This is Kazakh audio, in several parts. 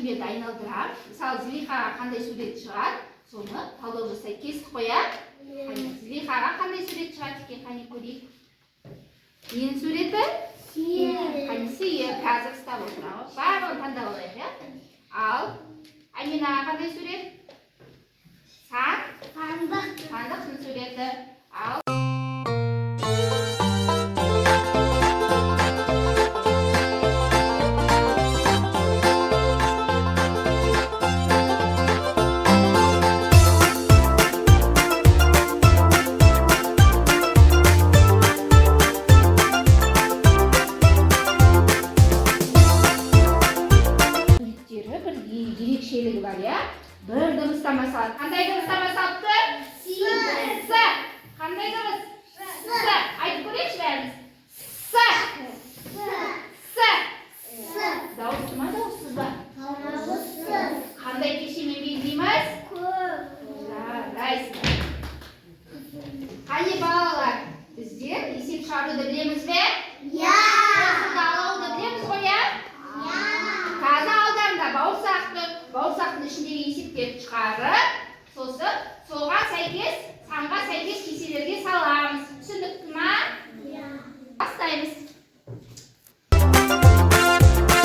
сурет айналдырамын. Мысалы, Злихаға қандай сурет шығады, соны талдау жасай кесіп қояды. Злихаға қандай сурет шығады екен, қане көрейік. Ненің суреті? Сиыр. Сиыр, қазір ұстап отырамыз. Барлығын таңдап алайық, иә? Ал Аминаға қандай сурет? Сандықтың суреті. Ал ерекшелігі бар, иә? Бір дыбыстама салады. Қандай дыбыстама салыпты? С. Қандай дыбыс? С. Айтып көрейікші бәріміз. С. Дауысты ма, дауыссыз ба? Қандай кешемен белгілейміз? Жарайсың. Қане балалар, біздер есеп шығаруды білеміз бе? Иә. Алауды білеміз ғой, иә? Қазір алдарында бауырсақтың ішіндегі есептерді шығарып, сосын соған сәйкес, санға сәйкес кеселерге саламыз. Түсіндікті ма? Бастаймыз.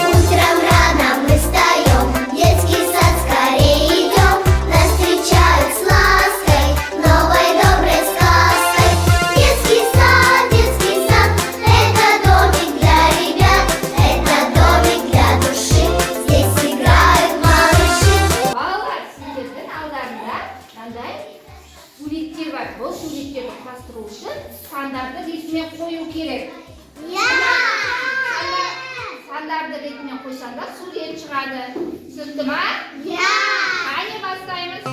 Утром рано мы встаем, детский сад скорее идем, нас встречают с лаской, новой доброй сказкой. Детский сад, это домик для ребят, это домик для души, здесь играют малыши. Балалар, сендердің алдарында мынандай суреттер бар. Бұл суреттерді құрастыру үшін сандарды ретімен қою керек. Сандарды ретімен қойсаңда сурет шығады. Түсінді ма? Қане бастаймыз.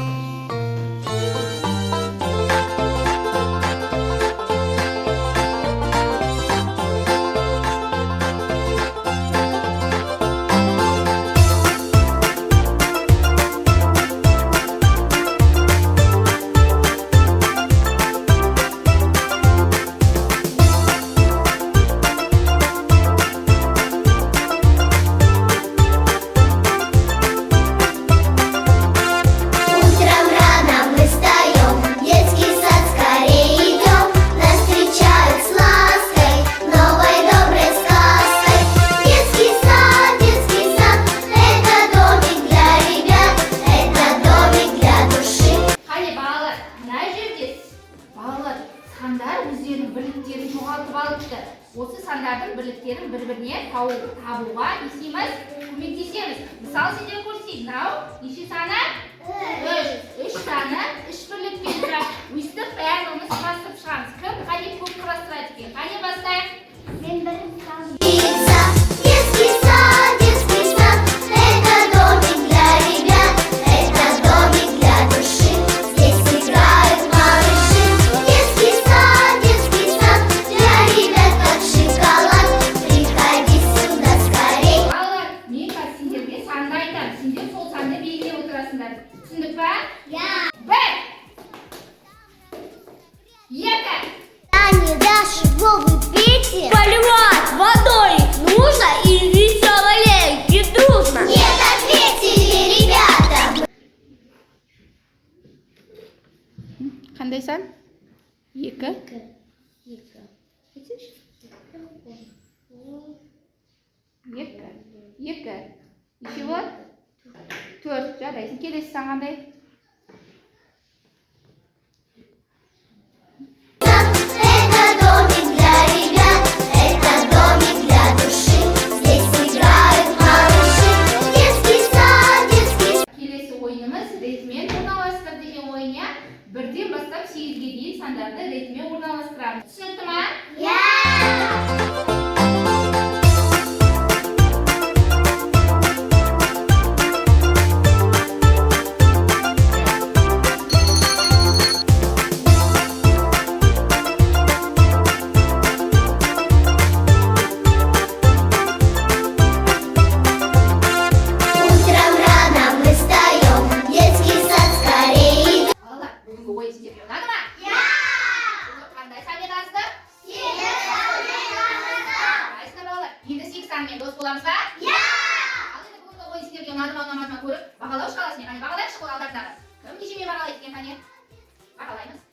Утром рано мы встаем, детский сад скорее идем, нас встречают с лаской, новой доброй сказкой. Детский сад, это домик для ребят, это домик для души. Қане балалар, мына жерде балалар сандар өздерінің бірліктерін жоғалтып алыпты. Осы сандардың бірліктерін бір-біріне табуға көмектесеміз. Мысалы, сендер көрсетейік, мынау неше саны? 3 саны 3 бірлікпен тұрады. Өйстіп бәріміз құрастырып шығамыз. Кім қане көп құрастырады екен? Қане бастайық? Детский сад, это домик для ребят, это домик для души, здесь играют малыши. Детский сад, для ребят как шоколад, приходи сюда скорей. Балалар, мен қазір сендерге санды айтамын. Сендер сол санды белгілеп отырасыңдар. Түсіндік па? Бір. Екі. Не дашь его выпить, поливать водой нужно и веселее дружно. Нет, ответили ребята. Қандай сан? Екі. Екі. Нешево? 4. Жарайсың. Келесі сан қандай? Это домик для ребят, это домик для души, здесь играют малыши. Детский сад, Келесі ойынымыз ретімен орналастыр деген ойын, иә? Бірден бастап 8-ге дейін сандарды ретімен орналастырамыз. Түсінікті ма? Утром рано мы встаем, детский сад скорее идем. Балалар, бүгінгі ойын сіздерге ұнады ма? Қандай санмен азды? Айсына балалар, енді 8 санмен дос боламыз ба? Ал енді бүгінгі ойын сіздерге ұнады ма ұнамады ма көріп бағалау шкаласымен бағалайықшы қол алдардағы кім нешемен бағалайды екен қане бағалаймыз